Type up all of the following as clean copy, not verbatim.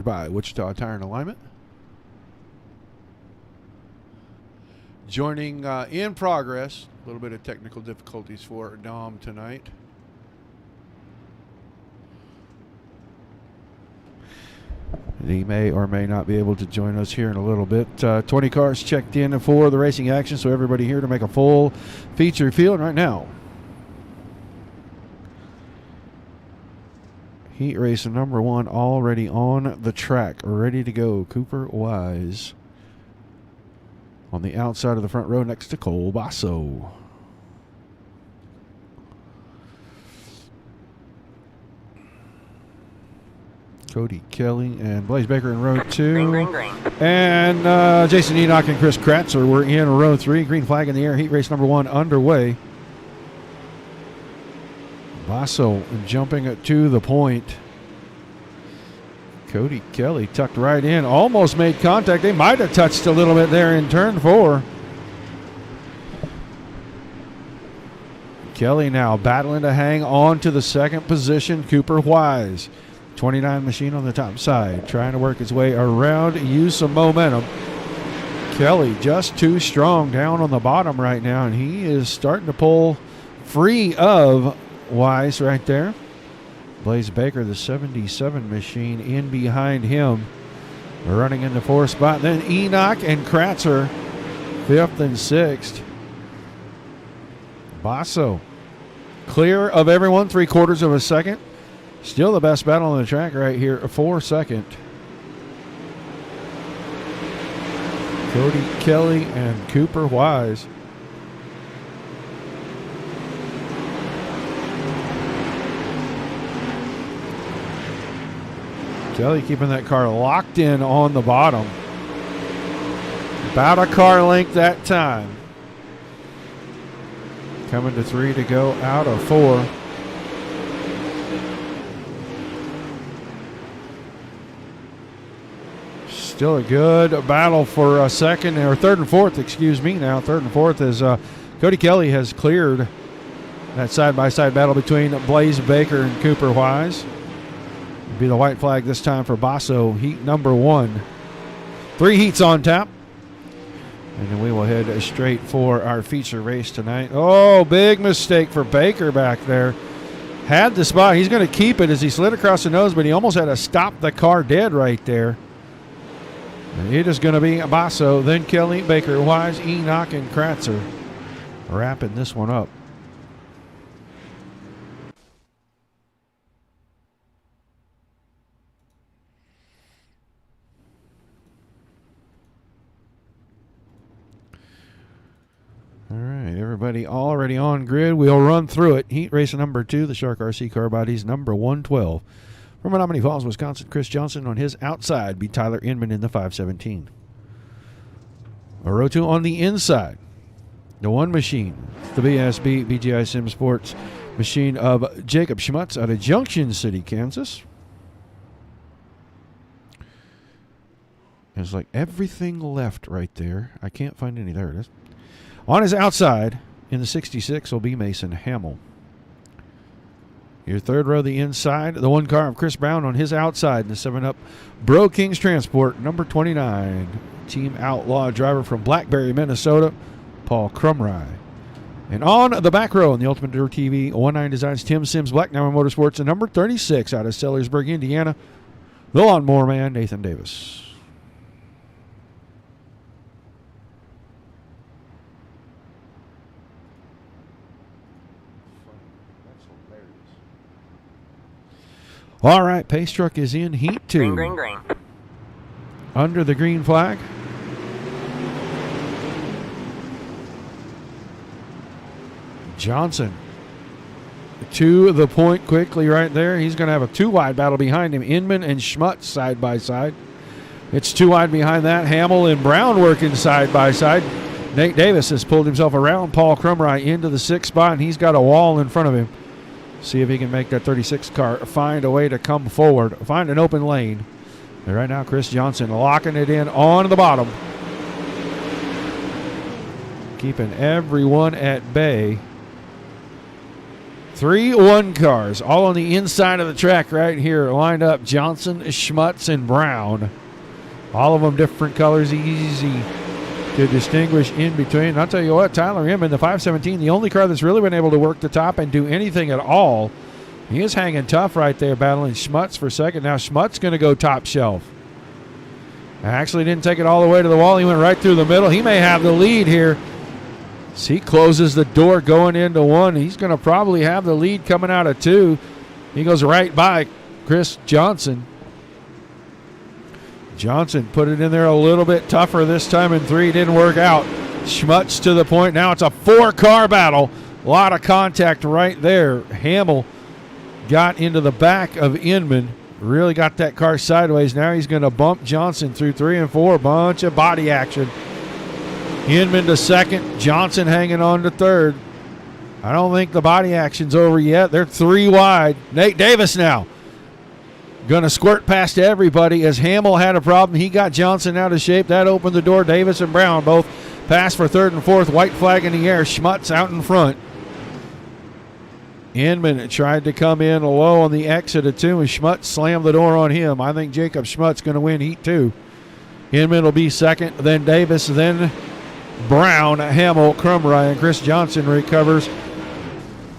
By Wichita Tire and Alignment. Joining in progress, a little bit of technical difficulties for Dom tonight. He may or may not be able to join us here in a little bit. 20 cars checked in for the racing action, so everybody here to make a full feature field right now. Heat race number 1 already on the track, ready to go. Cooper Wise on the outside of the front row next to Cole Basso. Cody Kelly and Blaze Baker in row 2. Green. And Jason Enoch and Chris Kratzer were in row 3. Green flag in the air. Heat race number 1 underway. Basso jumping to the point. Cody Kelly tucked right in. Almost made contact. They might have touched a little bit there in turn 4. Kelly now battling to hang on to the second position. Cooper Wise. 29 machine on the top side. Trying to work his way around. Use some momentum. Kelly just too strong down on the bottom right now. And he is starting to pull free of Wise right there. Blaze Baker, the 77 machine, in behind him. Running in the 4th spot. Then Enoch and Kratzer, 5th and 6th. Basso clear of everyone, 3/4 of a second. Still the best battle on the track right here for second. Cody Kelly and Cooper Wise. Kelly keeping that car locked in on the bottom. About a car length that time. Coming to 3 to go out of 4. Still a good battle for second or third and fourth, excuse me now. Third and fourth as Cody Kelly has cleared that side-by-side battle between Blaze Baker and Cooper Wise. Be the white flag this time for Basso, heat number 1. 3 heats on tap. And then we will head straight for our feature race tonight. Oh, big mistake for Baker back there. Had the spot. He's going to keep it as he slid across the nose, but he almost had to stop the car dead right there. And it is going to be Basso, then Kelly, Baker, Wise, Enoch, and Kratzer wrapping this one up. All right, everybody already on grid. We'll run through it. Heat race number 2, the Shark RC car bodies, number 112. From Menominee Falls, Wisconsin, Chris Johnson on his outside. Be Tyler Edmond in the 517. A row 2 on the inside. The 1 machine, the BSB BGI Sim Sports machine of Jacob Schmutz out of Junction City, Kansas. There's like everything left right there. I can't find any. There it is. On his outside, in the 66, will be Mason Hamill. Your third row, the inside, the 1 car of Chris Brown on his outside in the 7-Up Bro Kings Transport, number 29. Team Outlaw driver from Blackberry, Minnesota, Paul Crumry. And on the back row in the Ultimate Dirt TV 19 Designs, Tim Sims, Black Diamond Motorsports, and number 36 out of Sellersburg, Indiana, the Lawnmower Man, Nathan Davis. All right, pace truck is in heat 2. Green. Under the green flag. Johnson to the point quickly right there. He's going to have a 2-wide battle behind him. Inman and Schmutz side by side. It's 2 wide behind that. Hamill and Brown working side by side. Nate Davis has pulled himself around Paul Crumry into the 6th spot, and he's got a wall in front of him. See if he can make that 36 car find a way to come forward, find an open lane. And right now, Chris Johnson locking it in on the bottom. Keeping everyone at bay. 3-1 cars, all on the inside of the track right here, lined up. Johnson, Schmutz, and Brown. All of them different colors, easy to distinguish in between. And I'll tell you what, Tyler Edmond, the 517, the only car that's really been able to work the top and do anything at all. He is hanging tough right there, battling Schmutz for second. Now Schmutz going to go top shelf. Actually didn't take it all the way to the wall. He went right through the middle. He may have the lead here. As he closes the door going into one, he's going to probably have the lead coming out of two. He goes right by Chris Johnson. Johnson put it in there a little bit tougher this time in three. Didn't work out. Schmutz to the point. Now it's a 4-car battle. A lot of contact right there. Hamill got into the back of Edmond. Really got that car sideways. Now he's going to bump Johnson through 3 and 4. Bunch of body action. Edmond to second. Johnson hanging on to third. I don't think the body action's over yet. They're 3 wide. Nate Davis now going to squirt past everybody as Hamill had a problem. He got Johnson out of shape. That opened the door. Davis and Brown both pass for third and fourth. White flag in the air. Schmutz out in front. Edmond tried to come in low on the exit of 2, and Schmutz slammed the door on him. I think Jacob Schmutz going to win heat 2. Edmond will be second, then Davis, then Brown, Hamill, Crumry, and Chris Johnson recovers.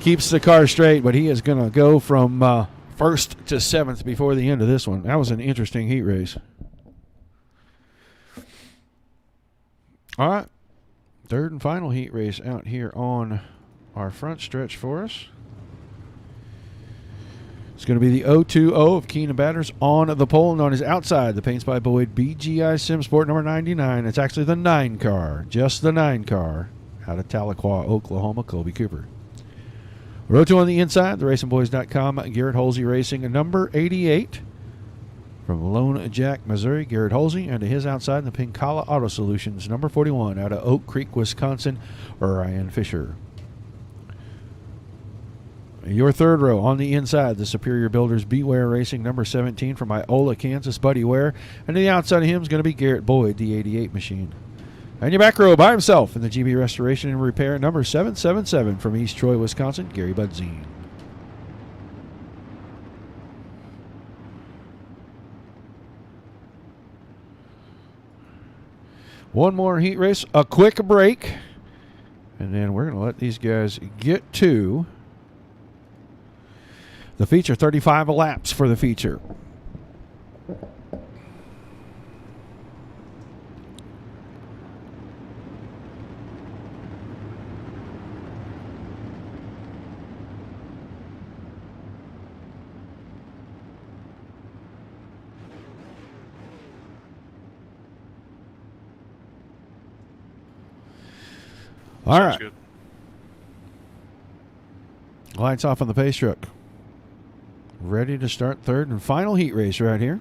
Keeps the car straight, but he is going to go from first to 7th before the end of this one. That was an interesting heat race. All right. Third and final heat race out here on our front stretch for us. It's going to be the 020 of Keenan Batters on the pole, known as outside the Paints by Boyd BGI Sim Sport number 99. It's actually the 9 car, just the 9 car, out of Tahlequah, Oklahoma, Colby Cooper. Row 2 on the inside, theracingboys.com, Garrett Holsey Racing, number 88. From Lone Jack, Missouri, Garrett Holsey, and to his outside, the Pincala Auto Solutions, number 41, out of Oak Creek, Wisconsin, Ryan Fisher. Your third row on the inside, the Superior Builders Beware Racing, number 17 from Iola, Kansas, Buddy Ware. And to the outside of him is going to be Garrett Boyd, the 88 machine. And your back row by himself in the GB Restoration and Repair, number 777 from East Troy, Wisconsin, Gary Budzine. One more heat race, a quick break, and then we're going to let these guys get to the feature. 35 laps for the feature. All right. Good. Lights off on the pace truck. Ready to start third and final heat race right here.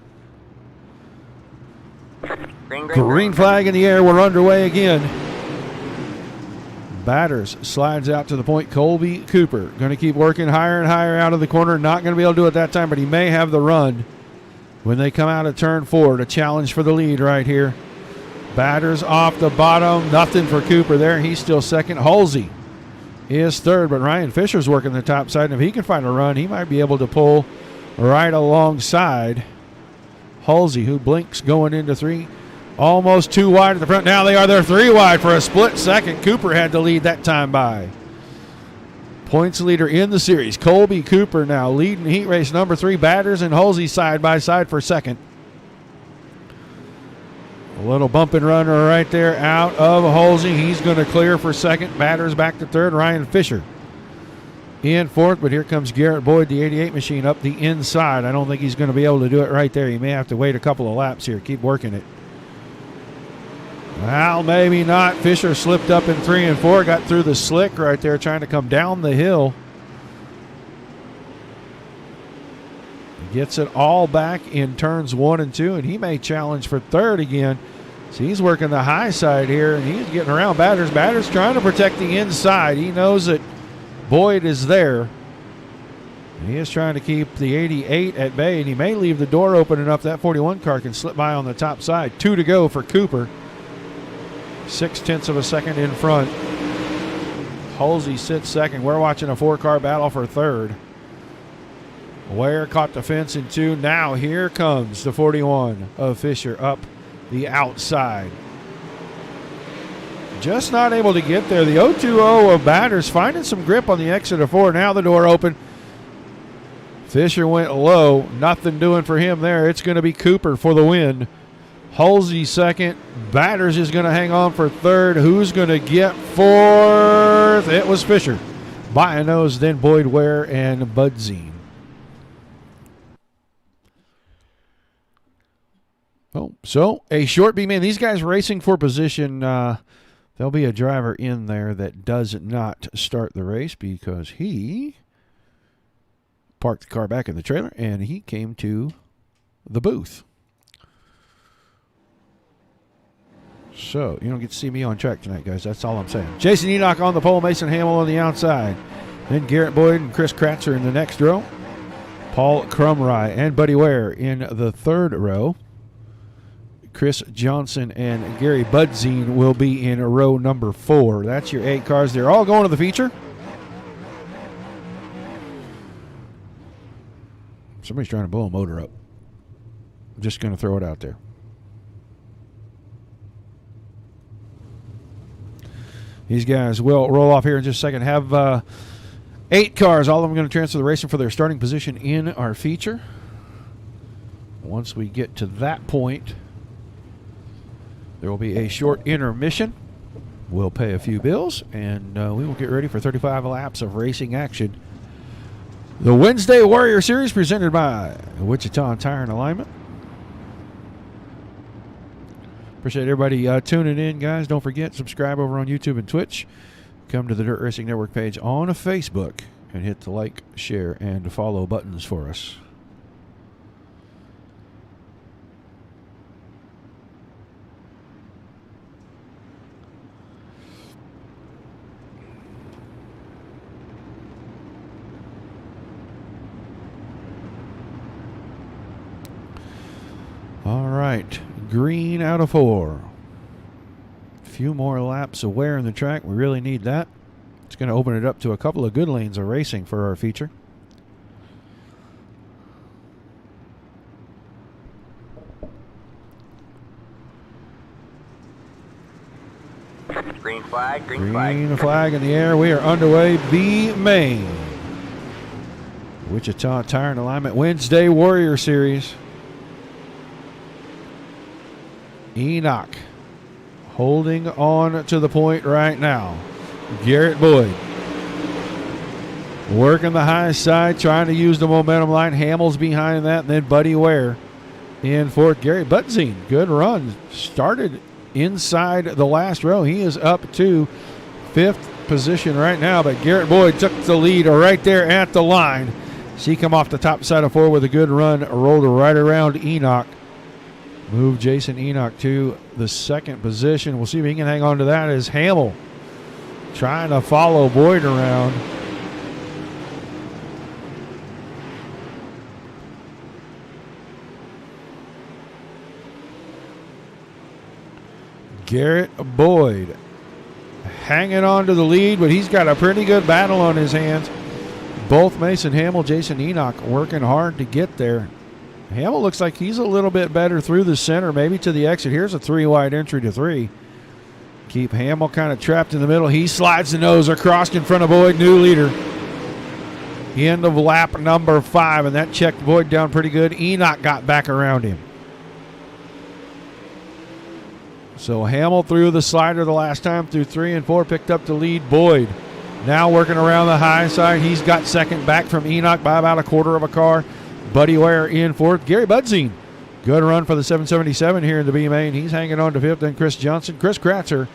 Green flag in the air. We're underway again. Batters slides out to the point. Colby Cooper going to keep working higher and higher out of the corner. Not going to be able to do it that time, but he may have the run when they come out of turn 4 to challenge for the lead right here. Batters off the bottom. Nothing for Cooper there. He's still second. Halsey is third, but Ryan Fisher's working the top side. And if he can find a run, he might be able to pull right alongside Halsey, who blinks going into 3. Almost 2 wide at the front. Now they're 3 wide for a split second. Cooper had to lead that time by. Points leader in the series. Colby Cooper now leading heat race number 3. Batters and Halsey side by side for second. A little bump and run right there out of Halsey. He's going to clear for second. Batters back to third. Ryan Fisher in fourth, but here comes Garrett Boyd, the 88 machine, up the inside. I don't think he's going to be able to do it right there. He may have to wait a couple of laps here. Keep working it. Well, maybe not. Fisher slipped up in 3 and 4. Got through the slick right there trying to come down the hill. Gets it all back in turns 1 and 2, and he may challenge for third again. So he's working the high side here, and he's getting around Batters. Batters trying to protect the inside. He knows that Boyd is there. He is trying to keep the 88 at bay, and he may leave the door open enough that 41 car can slip by on the top side. 2 to go for Cooper. 0.6 of a second in front. Halsey sits second. We're watching a 4-car battle for third. Ware caught the fence in 2. Now here comes the 41 of Fisher up the outside. Just not able to get there. The 020 of Batters finding some grip on the exit of 4. Now the door open. Fisher went low. Nothing doing for him there. It's going to be Cooper for the win. Halsey second. Batters is going to hang on for third. Who's going to get fourth? It was Fisher. By a nose, then Boyd Ware and Budzine. Oh, so a short B man. These guys racing for position. There'll be a driver in there that does not start the race because he parked the car back in the trailer and he came to the booth. So you don't get to see me on track tonight, guys. That's all I'm saying. Jason Enoch on the pole, Mason Hamill on the outside. Then Garrett Boyd and Chris Kratzer in the next row. Paul Crumry and Buddy Ware in the third row. Chris Johnson and Gary Budzine will be in row number 4. That's your 8 cars. They're all going to the feature. Somebody's trying to blow a motor up. I'm just going to throw it out there. These guys will roll off here in just a second. Have 8 cars. All of them going to transfer the racing for their starting position in our feature. Once we get to that point, there will be a short intermission. We'll pay a few bills, and we will get ready for 35 laps of racing action. The Wednesday Warrior Series presented by Wichita Tire and Alignment. Appreciate everybody tuning in, guys. Don't forget, subscribe over on YouTube and Twitch. Come to the Dirt Racing Network page on Facebook and hit the like, share, and follow buttons for us. All right, green out of 4. A few more laps of wear in the track. We really need that. It's going to open it up to a couple of good lanes of racing for our feature. Green flag, green flag in the air. We are underway. B main. Wichita Tire and Alignment Wednesday Warrior Series. Enoch holding on to the point right now. Garrett Boyd working the high side, trying to use the momentum line. Hamill's behind that, and then Buddy Ware in fourth. Gary Budzine, good run. Started inside the last row. He is up to 5th position right now, but Garrett Boyd took the lead right there at the line. She come off the top side of 4 with a good run, rolled right around Enoch. Move Jason Enoch to the 2nd position. We'll see if he can hang on to that as Hamill trying to follow Boyd around. Garrett Boyd hanging on to the lead, but he's got a pretty good battle on his hands. Both Mason Hamill, Jason Enoch working hard to get there. Hamill looks like he's a little bit better through the center, maybe to the exit. Here's a 3-wide entry to 3. Keep Hamill kind of trapped in the middle. He slides the nose across in front of Boyd, new leader. End of lap number 5, and that checked Boyd down pretty good. Enoch got back around him. So Hamill threw the slider the last time through 3 and 4, picked up the lead. Boyd now working around the high side. He's got second back from Enoch by about a quarter of a car. Buddy Ware in fourth. Gary Budzine, good run for the 777 here in the B main. He's hanging on to 5th. Then Chris Johnson, Chris Kratzer,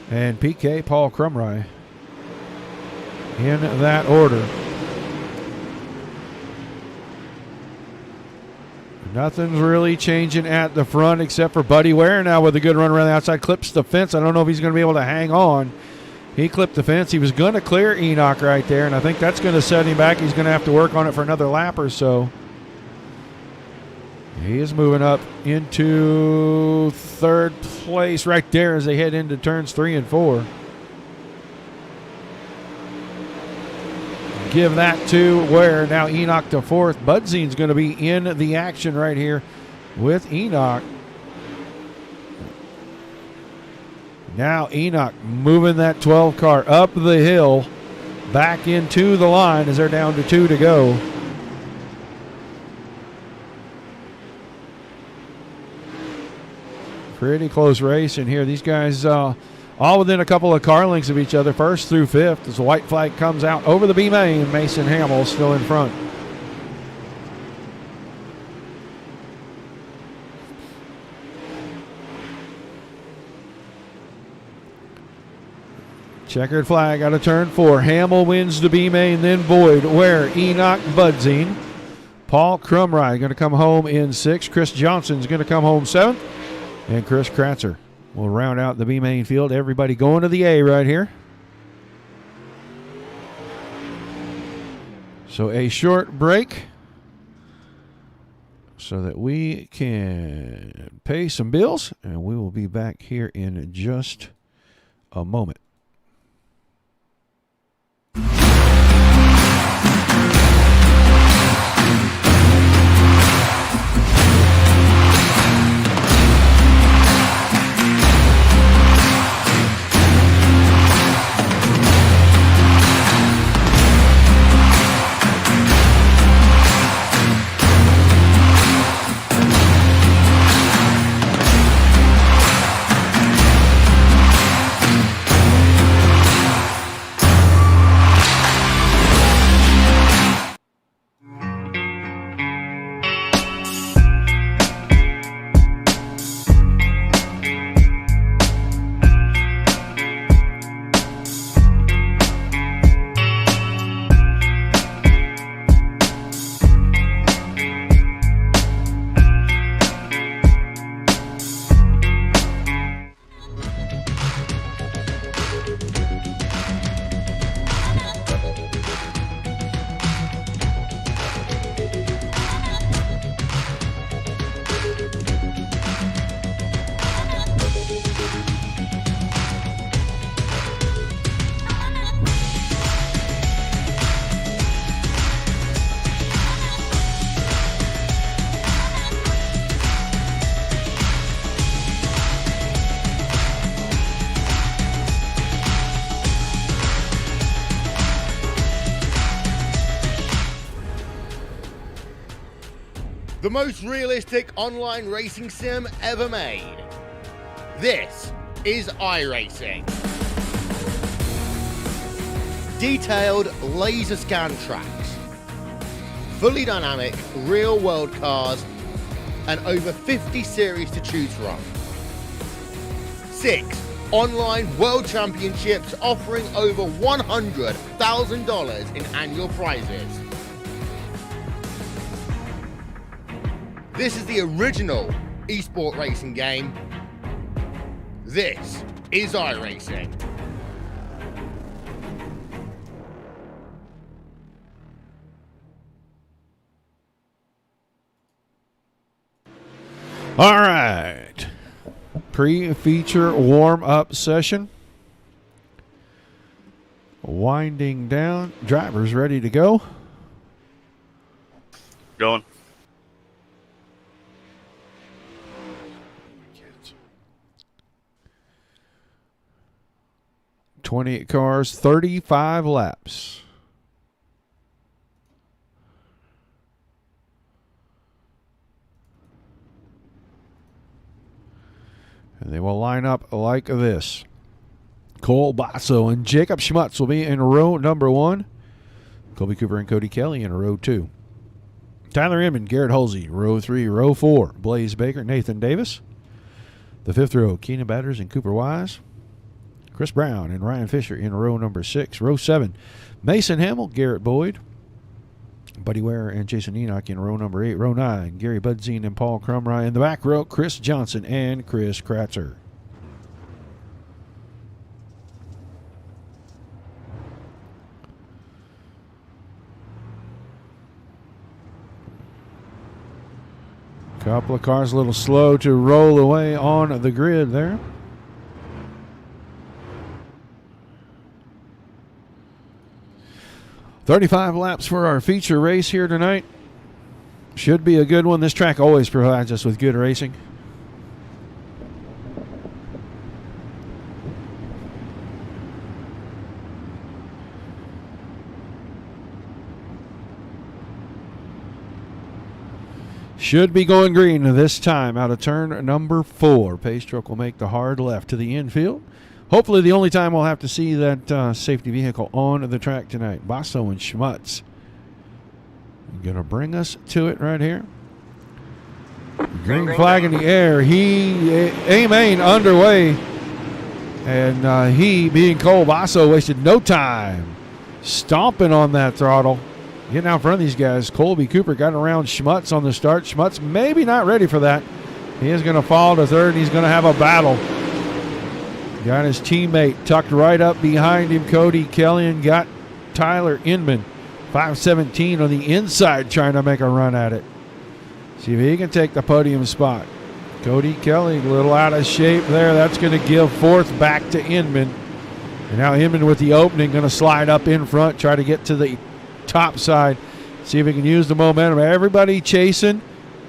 and PK Paul Crumry in that order. Nothing's really changing at the front except for Buddy Ware now with a good run around the outside. Clips the fence. I don't know if he's going to be able to hang on. He clipped the fence. He was going to clear Enoch right there, and I think that's going to set him back. He's going to have to work on it for another lap or so. He is moving up into 3rd place right there as they head into turns 3 and 4. give that to where now Enoch to fourth. Budzine's going to be in the action right here with Enoch. Now Enoch moving that 12 car up the hill, back into the line as they're down to 2 to go. Pretty close race in here. These guys all within a couple of car lengths of each other, first through fifth, as the white flag comes out over the B main. Mason Hamill still in front. Checkered flag out of turn 4. Hamill wins the B main, then Boyd, Ware, Enoch, Budzine. Paul Crumride going to come home in 6th. Chris Johnson's going to come home 7th. And Chris Kratzer will round out the B main field. Everybody going to the A right here. So a short break so that we can pay some bills. And we will be back here in just a moment. The most realistic online racing sim ever made. This is iRacing. Detailed laser scan tracks, fully dynamic real world cars, and over 50 series to choose from. 6 online world championships offering over $100,000 in annual prizes. This is the original eSport racing game. This is iRacing. All right. Pre-feature warm-up session. Winding down. Drivers ready to go. Going. 28 cars, 35 laps. And they will line up like this. Cole Basso and Jacob Schmutz will be in row number 1. Colby Cooper and Cody Kelly in row 2. Tyler Edmond, Garrett Halsey, row 3. Row 4, Blaze Baker, Nathan Davis. The 5th row, Keenan Batters and Cooper Wise. Chris Brown and Ryan Fisher in row number 6. Row 7, Mason Hamill, Garrett Boyd. Buddy Ware and Jason Enoch in row number 8. Row 9, Gary Budzine and Paul Crumrye. In the back row, Chris Johnson and Chris Kratzer. Couple of cars a little slow to roll away on the grid there. 35 laps for our feature race here tonight. Should be a good one. This track always provides us with good racing. Should be going green this time out of turn number 4. Pace truck will make the hard left to the infield. Hopefully the only time we'll have to see that safety vehicle on the track tonight. Basso and Schmutz. Going to bring us to it right here. Green flag in the air. A-main underway. And he, being Cole Basso, wasted no time stomping on that throttle. Getting out in front of these guys. Colby Cooper got around Schmutz on the start. Schmutz maybe not ready for that. He is going to fall to third. He's going to have a battle. Got his teammate tucked right up behind him. Cody Kelly, and got Tyler Edmond. 517 on the inside trying to make a run at it. See if he can take the podium spot. Cody Kelly a little out of shape there. That's going to give fourth back to Edmond. And now Edmond with the opening going to slide up in front, try to get to the top side. See if he can use the momentum. Everybody chasing.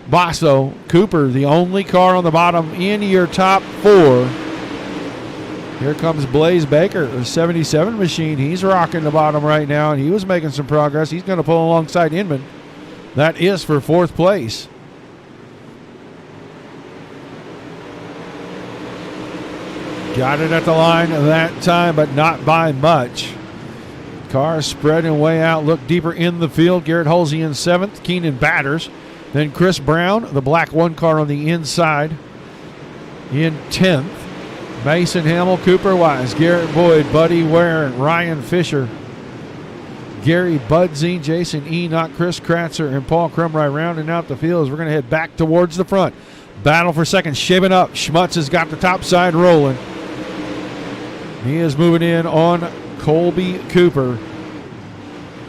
Basso, Cooper, the only car on the bottom in your top 4. Here comes Blaze Baker, the 77 machine. He's rocking the bottom right now, and he was making some progress. He's going to pull alongside Edmond. That is for 4th place. Got it at the line that time, but not by much. Cars spreading way out, look deeper in the field. Garrett Halsey in 7th, Keenan Batters. Then Chris Brown, the black 1 car on the inside, in 10th. Mason Hamill, Cooper Wise, Garrett Boyd, Buddy Warren, Ryan Fisher, Gary Budzine, Jason Enoch, Chris Kratzer, and Paul Crumry rounding out the field as we're going to head back towards the front. Battle for second, shaping up. Schmutz has got the top side rolling. He is moving in on Colby Cooper.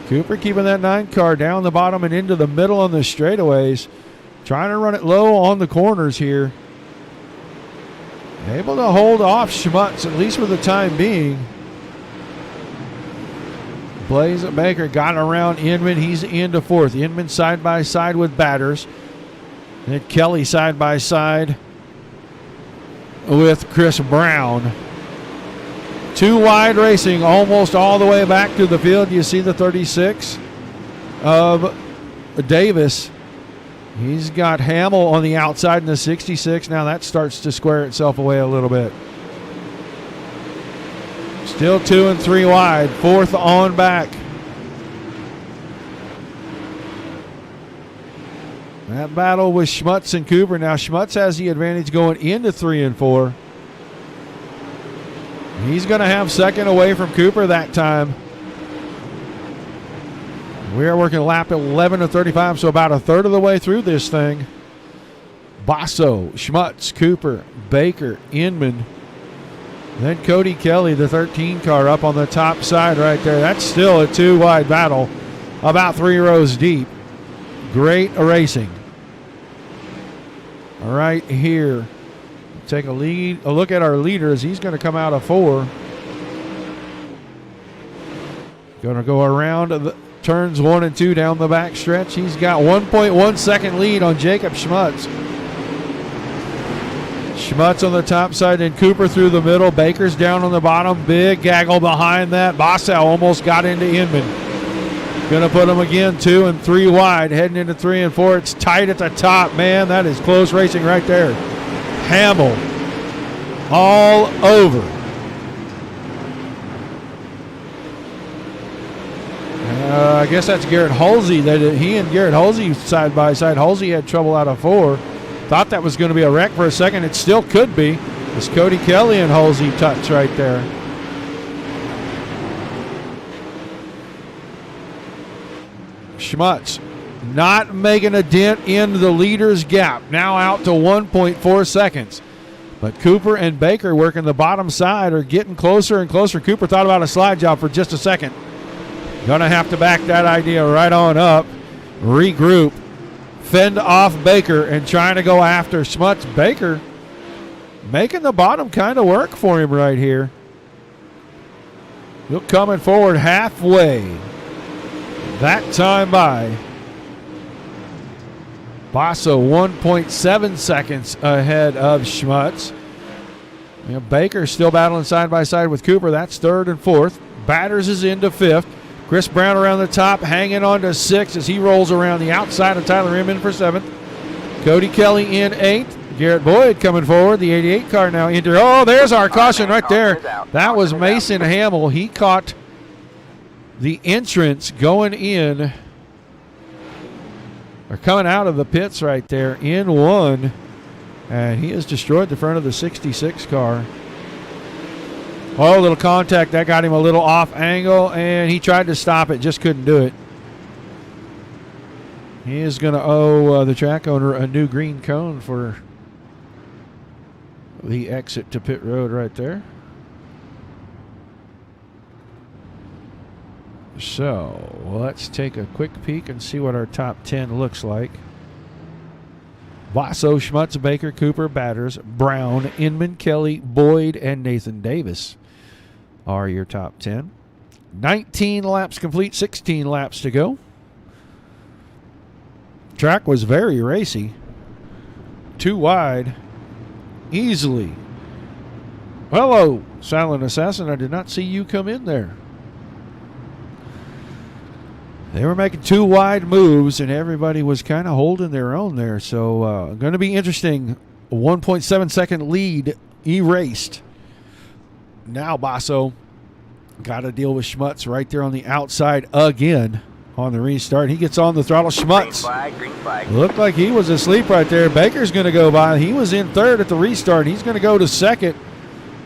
Cooper keeping that 9 car down the bottom and into the middle on the straightaways. Trying to run it low on the corners here. Able to hold off Schmutz, at least for the time being. Blaze Baker got around Edmond. He's into 4th. Edmond side by side with Batters. And Kelly side by side with Chris Brown. 2 wide racing almost all the way back to the field. You see the 36 of Davis. He's got Hamill on the outside in the 66. Now that starts to square itself away a little bit. Still 2 and 3 wide. 4th on back. That battle with Schmutz and Cooper. Now Schmutz has the advantage going into 3 and 4. He's going to have second away from Cooper that time. We are working lap 11 of 35, so about a third of the way through this thing. Basso, Schmutz, Cooper, Baker, Edmond. Then Cody Kelly, the 13 car, up on the top side right there. That's still a 2 wide battle, about 3 rows deep. Great racing. All right, here. Take a look at our leader as he's going to come out of 4. Going to go around the turns 1 and 2 down the back stretch. He's got 1.1 second lead on Jacob Schmutz. Schmutz on the top side and Cooper through the middle. Baker's down on the bottom. Big gaggle behind that. Basso almost got into Edmond. Going to put him again 2 and 3 wide. Heading into 3 and 4. It's tight at the top. Man, that is close racing right there. Hamill all over. I guess that's Garrett Halsey. He and Garrett Halsey side by side. Halsey had trouble out of 4. Thought that was going to be a wreck for a second. It still could be. It's Cody Kelly and Halsey touch right there. Schmutz not making a dent in the leader's gap. Now out to 1.4 seconds. But Cooper and Baker working the bottom side are getting closer and closer. Cooper thought about a slide job for just a second. Gonna have to back that idea right on up. Regroup. Fend off Baker and trying to go after Schmutz. Baker making the bottom kind of work for him right here. He'll coming forward halfway. that time by. Basso 1.7 seconds ahead of Schmutz. Baker still battling side by side with Cooper. That's third and fourth. Batters is into fifth. Chris Brown around the top, hanging on to sixth as he rolls around the outside of Tyler Inman for seventh. Cody Kelly in eighth. Garrett Boyd coming forward. The 88 car now into. Oh, there's our caution right there. That was Mason Hamill. He caught the entrance going in, or coming out of the pits right there in one. And he has destroyed the front of the 66 car. Oh, a little contact. That got him a little off angle, and he tried to stop it, just couldn't do it. He is going to owe the track owner a new green cone for the exit to pit road right there. So let's take a quick peek and see what our top 10 looks like. Basso, Schmutz, Baker, Cooper, Batters, Brown, Inman, Kelly, Boyd, and Nathan Davis are your top 10. 19 laps complete, 16 laps to go. Track was very racy. Too wide. Easily. Hello, Silent Assassin. I did not see you come in there. They were making two wide moves, and everybody was kind of holding their own there. So going to be interesting. 1.7 second lead erased. Now Basso got to deal with Schmutz right there on the outside again on the restart. He gets on the throttle. Schmutz green flag. looked like he was asleep right there. Baker's going to go by. He was in third at the restart. He's going to go to second.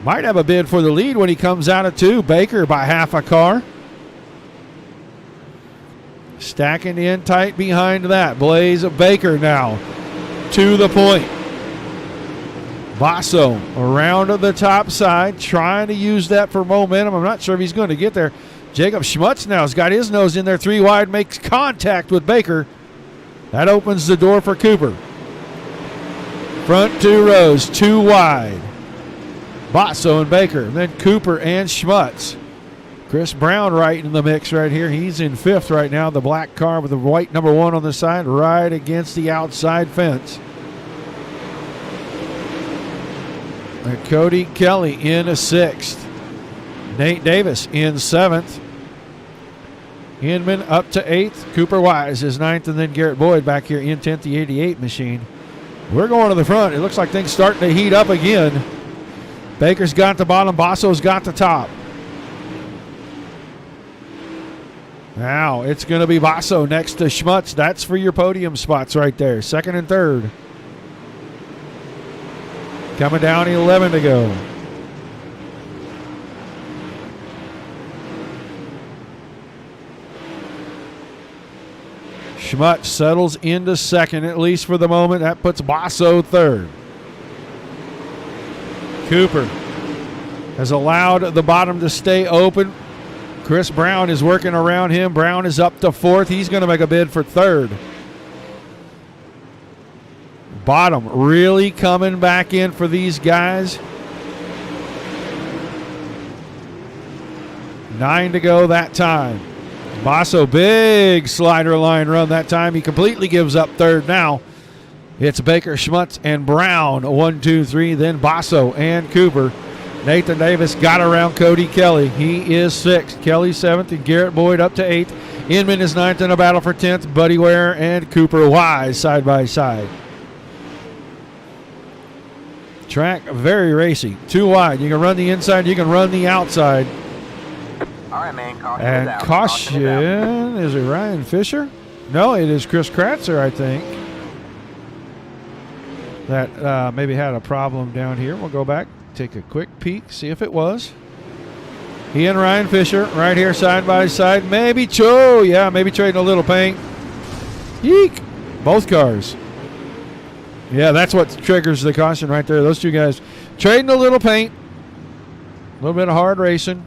Might have a bid for the lead when he comes out of two. Baker by half a car. Stacking in tight behind that. Blaze Baker now to the point. Basso around the top side, trying to use that for momentum. I'm not sure if he's going to get there. Jacob Schmutz now has got his nose in there, three wide, makes contact with Baker. That opens the door for Cooper. Front two rows, two wide. Basso and Baker, and then Cooper and Schmutz. Chris Brown right in the mix right here. He's in fifth right now. The black car with the white number one on the side, right against the outside fence. And Cody Kelly in a sixth. Nate Davis in seventh. Inman up to eighth. Cooper Wise is ninth, and then Garrett Boyd back here in 10th, the 88 machine. We're going to the front. It looks like things starting to heat up again. Baker's got the bottom. Basso's got the top. Now it's going to be Basso next to Schmutz. That's for your podium spots right there. Second and third. Coming down, 11 to go. Schmutz settles into second, at least for the moment. That puts Basso third. Cooper has allowed the bottom to stay open. Chris Brown is working around him. Brown is up to fourth. He's going to make a bid for third. Bottom really coming back in for these guys. 9 to go that time. Basso, big slider line run that time. He completely gives up third now. It's Baker, Schmutz, and Brown. 1, 2, 3. Then Basso and Cooper. Nathan Davis got around Cody Kelly. He is sixth. Kelly seventh, and Garrett Boyd up to eighth. Inman is ninth in a battle for 10th. Buddy Ware and Cooper Wise side by side. Track very racy. Too wide. You can run the inside. You can run the outside. All right, man. Caution And is out. caution, is it Ryan Fisher? No, it is Chris Kratzer, I think. That maybe had a problem down here. We'll go back, take a quick peek, see if it was. He and Ryan Fisher right here side by side. Maybe maybe trading a little paint. Yeek. Both cars. Yeah, that's what triggers the caution right there. Those two guys trading a little paint. A little bit of hard racing.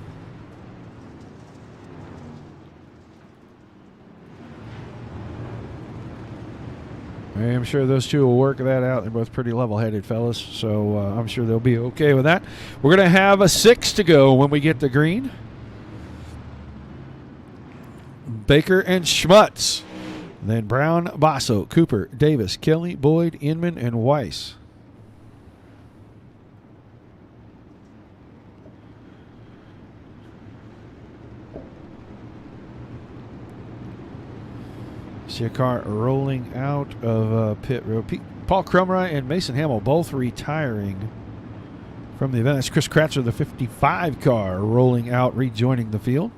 I'm sure those two will work that out. They're both pretty level-headed fellas, so I'm sure they'll be okay with that. We're going to have a 6 to go when we get to green. Baker, and Schmutz. Then Brown, Basso, Cooper, Davis, Kelly, Boyd, Inman, and Weiss. See a car rolling out of pit road. Paul Crumry and Mason Hamill both retiring from the event. That's Chris Kratzer, the 55 car, rolling out, rejoining the field.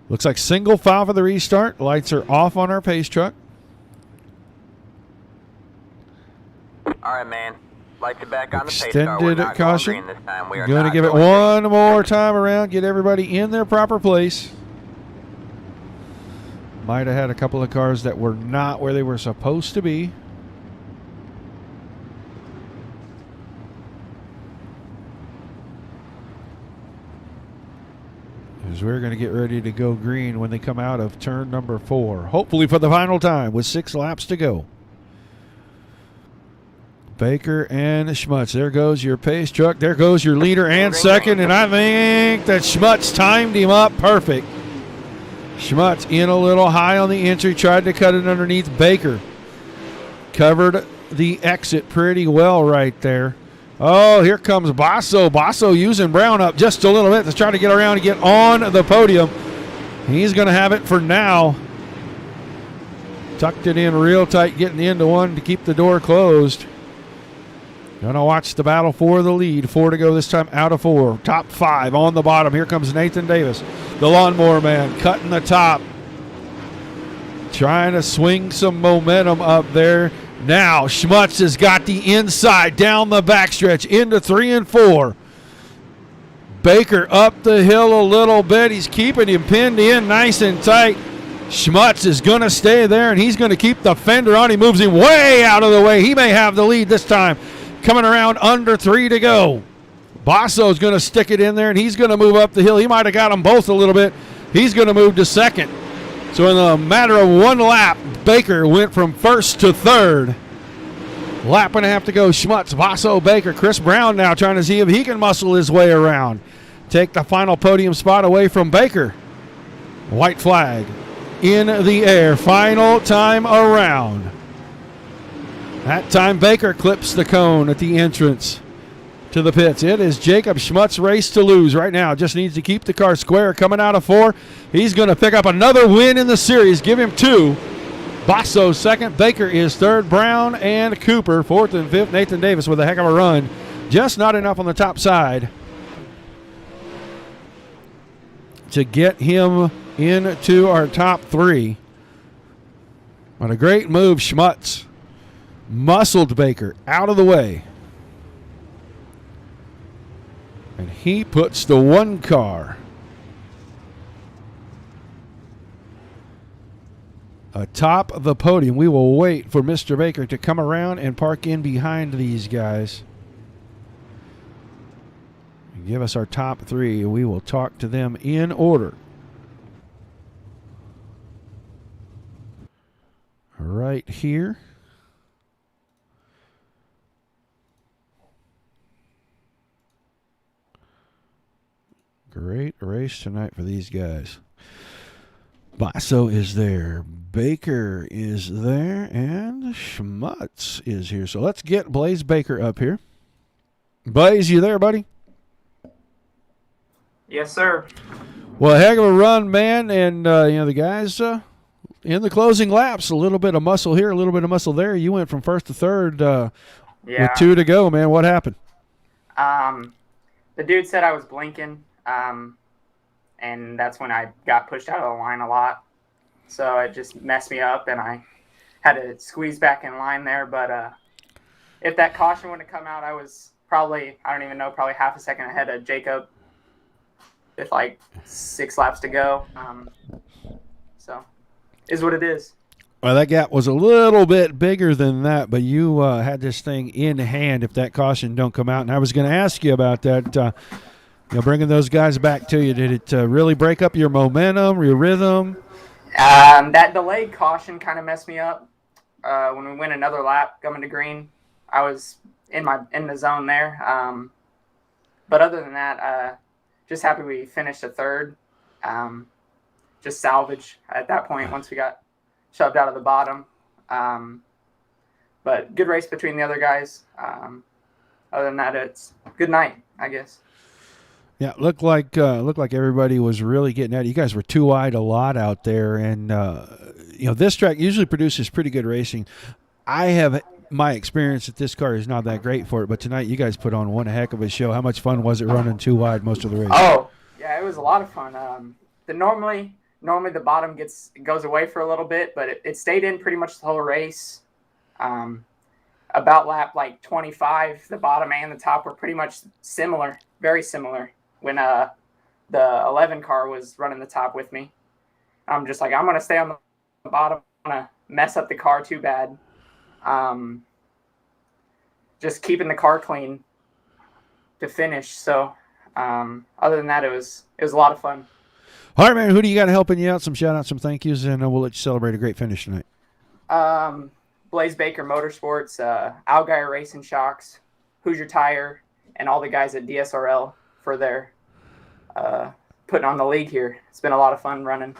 Looks like single file for the restart. Lights are off on our pace truck. All right, man. Lights are back on the pace car. Extended caution. Going green this time. We are Going to not give it going one more time around. Get everybody in their proper place. Might have had a couple of cars that were not where they were supposed to be. As we're going to get ready to go green when they come out of turn number 4. Hopefully for the final time with 6 laps to go. Baker and Schmutz. There goes your pace truck. There goes your leader and second. And I think that Schmutz timed him up perfect. Schmutz in a little high on the entry. Tried to cut it underneath Baker. Covered the exit pretty well right there. Oh, here comes Basso. Basso using Brown up just a little bit to try to get around and get on the podium. He's going to have it for now. Tucked it in real tight, getting into one to keep the door closed. Going to watch the battle for the lead. 4 to go this time out of 4. Top 5 on the bottom. Here comes Nathan Davis, the lawnmower man, cutting the top. Trying to swing some momentum up there. Now Schmutz has got the inside down the backstretch into 3 and 4. Baker up the hill a little bit. He's keeping him pinned in nice and tight. Schmutz is going to stay there, and he's going to keep the fender on. He moves him way out of the way. He may have the lead this time. Coming around under 3 to go. Basso's going to stick it in there, and he's going to move up the hill. He might have got them both a little bit. He's going to move to second. So in a matter of 1 lap, Baker went from first to third. Lap and a half to go. Schmutz, Basso, Baker. Chris Brown now trying to see if he can muscle his way around. Take the final podium spot away from Baker. White flag in the air. Final time around. That time Baker clips the cone at the entrance to the pits. It is Jacob Schmutz race to lose right now. Just needs to keep the car square. Coming out of 4. He's going to pick up another win in the series. Give him 2. Basso second. Baker is third. Brown and Cooper 4th and 5th. Nathan Davis with a heck of a run. Just not enough on the top side to get him into our top 3. What a great move, Schmutz. Muscled Baker out of the way. And he puts the 1 car atop the podium. We will wait for Mr. Baker to come around and park in behind these guys. Give us our top 3, and we will talk to them in order. Right here. Great race tonight for these guys. Basso is there. Baker is there. And Schmutz is here. So let's get Blaze Baker up here. Blaze, you there, buddy? Yes, sir. Well, heck of a run, man. And, the guys in the closing laps, a little bit of muscle here, a little bit of muscle there. You went from first to third with 2 to go, man. What happened? The dude said I was blinking. And that's when I got pushed out of the line a lot. So it just messed me up, and I had to squeeze back in line there. But if that caution wouldn't have come out, I was probably half a second ahead of Jacob with like 6 laps to go. So is what it is. Well, that gap was a little bit bigger than that, but you had this thing in hand if that caution don't come out. And I was going to ask you about that. Bringing those guys back to you, did it really break up your momentum, your rhythm? That delayed caution kind of messed me up. When we went another lap coming to green, I was in the zone there. But other than that, just happy we finished a third. just salvage at that point once we got shoved out of the bottom. But good race between the other guys. Other than that, it's good night, I guess. Yeah, looked like everybody was really getting at it. You guys were too wide a lot out there, and this track usually produces pretty good racing. I have my experience that this car is not that great for it, but tonight you guys put on one heck of a show. How much fun was it running too wide most of the race? Oh, yeah, it was a lot of fun. Normally the bottom goes away for a little bit, but it stayed in pretty much the whole race. About lap like 25, the bottom and the top were pretty much similar, very similar. When the 11 car was running the top with me, I'm just like, I'm gonna stay on the bottom. I'm gonna mess up the car too bad. Just keeping the car clean to finish. So other than that, it was a lot of fun. All right, man. Who do you got helping you out? Some shout outs, some thank yous, and we'll let you celebrate a great finish tonight. Blaze Baker Motorsports, Algeier Racing Shocks, Hoosier Tire, and all the guys at DSRL for their putting on the league here. It's been a lot of fun running.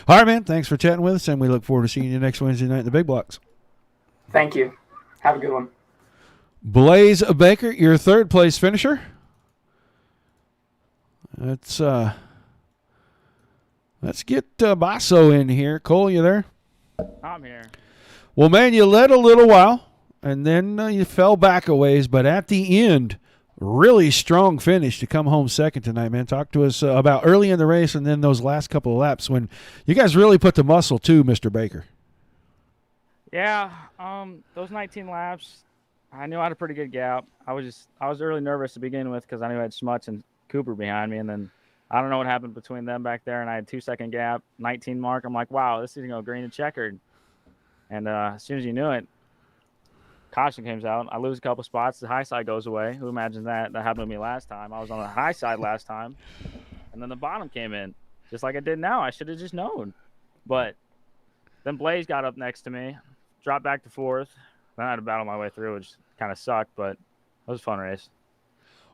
All right, man. Thanks for chatting with us, and we look forward to seeing you next Wednesday night in the big blocks. Thank you. Have a good one. Blaze Baker, your third place finisher. Let's get Basso in here. Cole, you there? I'm here. Well, man, you led a little while, and then you fell back a ways, but at the end, really strong finish to come home second tonight, man. Talk to us about early in the race and then those last couple of laps when you guys really put the muscle to Mr. Baker. Yeah, those 19 laps, I knew I had a pretty good gap. I was really nervous to begin with because I knew I had Schmutz and Cooper behind me, and then I don't know what happened between them back there, and I had 2-second gap, 19 mark. I'm like, wow, this is going to go green and checkered. And as soon as you knew it, caution comes out. I lose a couple spots. The high side goes away. Who imagines that? That happened to me last time. I was on the high side last time, and then the bottom came in, just like I did now. I should have just known. But then Blaze got up next to me, dropped back to fourth. Then I had to battle my way through, which kind of sucked, but it was a fun race.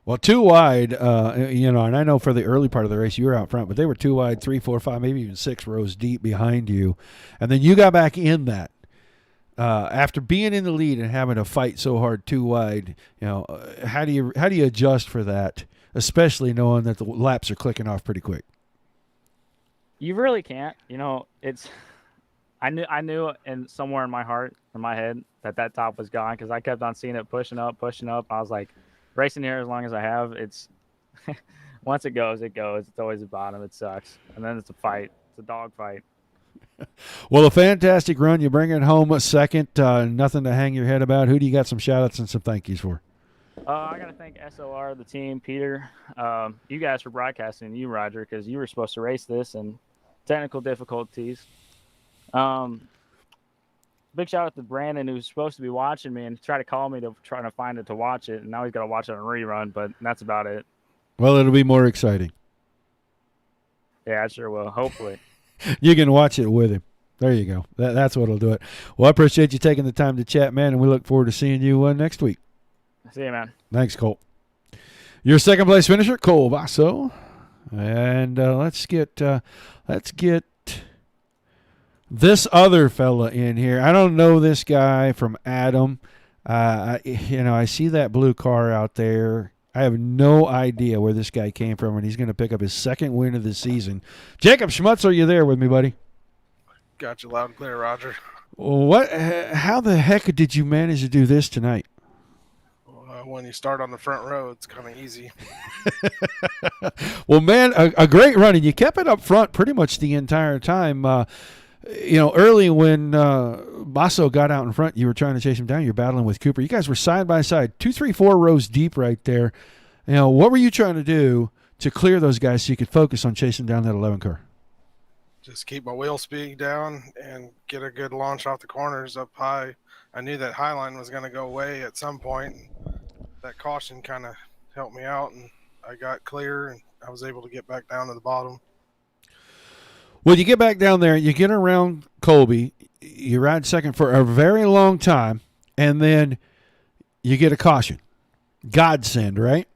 Well, too wide, and I know for the early part of the race you were out front, but they were too wide, 3, 4, 5, maybe even 6 rows deep behind you. And then you got back in that. After being in the lead and having to fight so hard too wide, how do you adjust for that, especially knowing that the laps are clicking off pretty quick? You really can't. I knew in somewhere in my heart, in my head, that top was gone because I kept on seeing it pushing up. I was like, racing here as long as I have, it's once it goes. It's always the bottom. It sucks. And then it's a fight. It's a dog fight. Well, a fantastic run. You bring it home a second. Nothing to hang your head about. Who do you got some shout-outs and some thank yous for? I got to thank SOR, the team, Peter. You guys for broadcasting, you, Roger, because you were supposed to race this and technical difficulties. Big shout out to Brandon, who's supposed to be watching me and try to call me to try to find it to watch it. And now he's got to watch it on a rerun, but that's about it. Well, it'll be more exciting. Yeah, I sure will. Hopefully. You can watch it with him. There you go. That's what'll do it. Well, I appreciate you taking the time to chat, man, and we look forward to seeing you next week. See you, man. Thanks, Cole. Your second place finisher, Cole Basso. And let's get this other fella in here. I don't know this guy from Adam. I see that blue car out there. I have no idea where this guy came from, and he's going to pick up his second win of the season. Jacob Schmutz, are you there with me, buddy? Got you loud and clear, Roger. How the heck did you manage to do this tonight? When you start on the front row, it's kind of easy. Well, man, a great run, and you kept it up front pretty much the entire time. Early when Basso got out in front, you were trying to chase him down. You're battling with Cooper. You guys were side by side, 2, 3, 4 rows deep right there. What were you trying to do to clear those guys so you could focus on chasing down that 11 car? Just keep my wheel speed down and get a good launch off the corners up high. I knew that high line was going to go away at some point. That caution kind of helped me out, and I got clear, and I was able to get back down to the bottom. Well, you get back down there, you get around Colby, you ride second for a very long time, and then you get a caution. Godsend, right?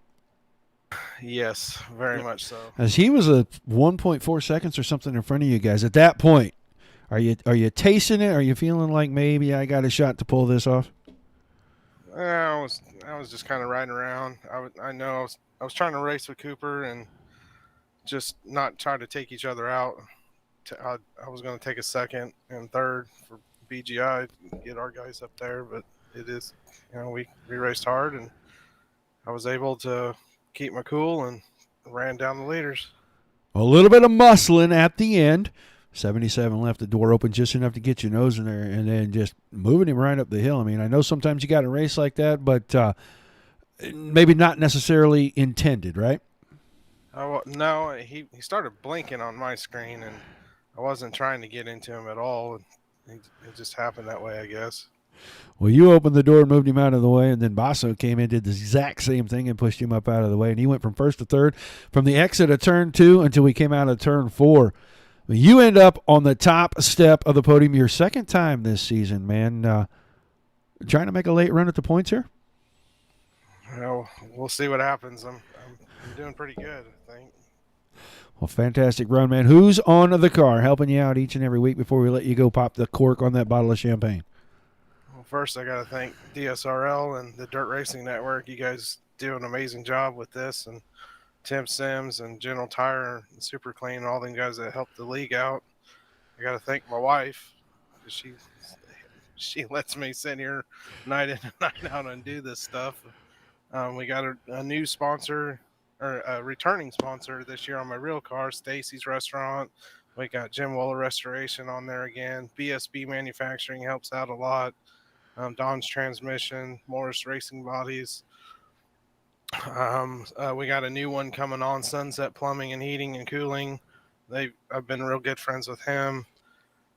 Yes, very much so. As he was a 1.4 seconds or something in front of you guys. At that point, are you tasting it? Are you feeling like maybe I got a shot to pull this off? I was just kind of riding around. I know I was trying to race with Cooper and just not try to take each other out. I was going to take a second and third for BGI, get our guys up there, but it is, we raced hard and I was able to keep my cool and ran down the leaders. A little bit of muscling at the end. 77 left the door open just enough to get your nose in there, and then just moving him right up the hill. I mean, I know sometimes you got to race like that, but maybe not necessarily intended, right? Oh, no, he started blinking on my screen, and I wasn't trying to get into him at all. It just happened that way, I guess. Well, you opened the door and moved him out of the way, and then Basso came in, did the exact same thing, and pushed him up out of the way. And he went from first to third from the exit of turn 2 until we came out of turn 4. You end up on the top step of the podium your second time this season, man. Trying to make a late run at the points here? Well, we'll see what happens. I'm doing pretty good, I think. Well, fantastic run, man. Who's on the car helping you out each and every week before we let you go pop the cork on that bottle of champagne? Well, first I got to thank DSRL and the Dirt Racing Network. You guys do an amazing job with this, and Tim Sims and General Tire and Super Clean and all them guys that helped the league out. I got to thank my wife, because she lets me sit here night in and night out and do this stuff. We got a new sponsor, or a returning sponsor this year on my real car, Stacy's Restaurant. We got Jim Waller Restoration on there again. BSB Manufacturing helps out a lot. Don's Transmission, Morris Racing Bodies. We got a new one coming on, Sunset Plumbing and Heating and Cooling. I've been real good friends with him.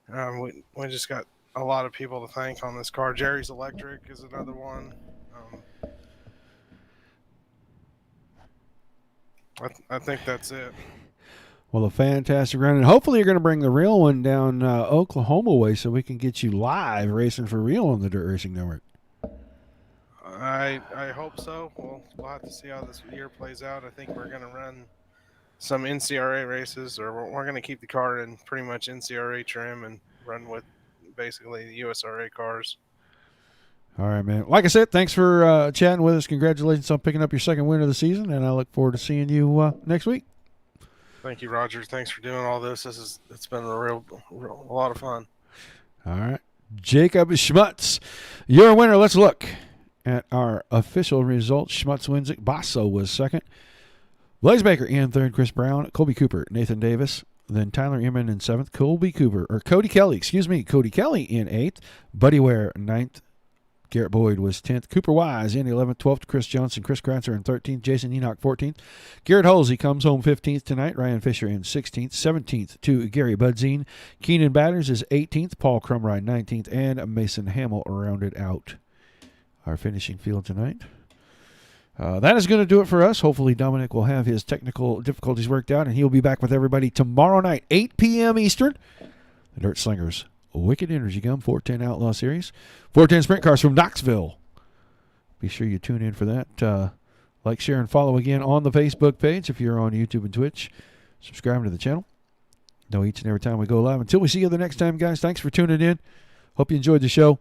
We just got a lot of people to thank on this car. Jerry's Electric is another one. I think that's it. Well, a fantastic run, and hopefully you're going to bring the real one down Oklahoma way so we can get you live racing for real on the Dirt Racing Network. I hope so. We'll have to see how this year plays out. I think we're going to run some NCRA races, or we're going to keep the car in pretty much NCRA trim and run with basically the USRA cars. All right, man. Like I said, thanks for chatting with us. Congratulations on picking up your second win of the season, and I look forward to seeing you next week. Thank you, Roger. Thanks for doing all this. It's been a lot of fun. All right. Jacob Schmutz, you're a winner. Let's look at our official results. Schmutz wins it. Basso was second. Blaze Baker in third. Chris Brown, Colby Cooper, Nathan Davis. Then Tyler Inman in seventh. Cody Kelly in eighth. Buddy Ware, ninth. Garrett Boyd was 10th. Cooper Wise in 11th. 12th, Chris Johnson. Chris Kratzer in 13th. Jason Enoch, 14th. Garrett Halsey comes home 15th tonight. Ryan Fisher in 16th. 17th to Gary Budzine. Keenan Batters is 18th. Paul Crumride, 19th. And Mason Hamill rounded out our finishing field tonight. That is going to do it for us. Hopefully Dominic will have his technical difficulties worked out, and he'll be back with everybody tomorrow night, 8 p.m. Eastern. The Dirt Slingers Wicked Energy Gum 410 Outlaw Series. 410 Sprint Cars from Knoxville. Be sure you tune in for that. Like, share, and follow again on the Facebook page if you're on YouTube and Twitch. Subscribe to the channel. Know each and every time we go live. Until we see you the next time, guys, thanks for tuning in. Hope you enjoyed the show.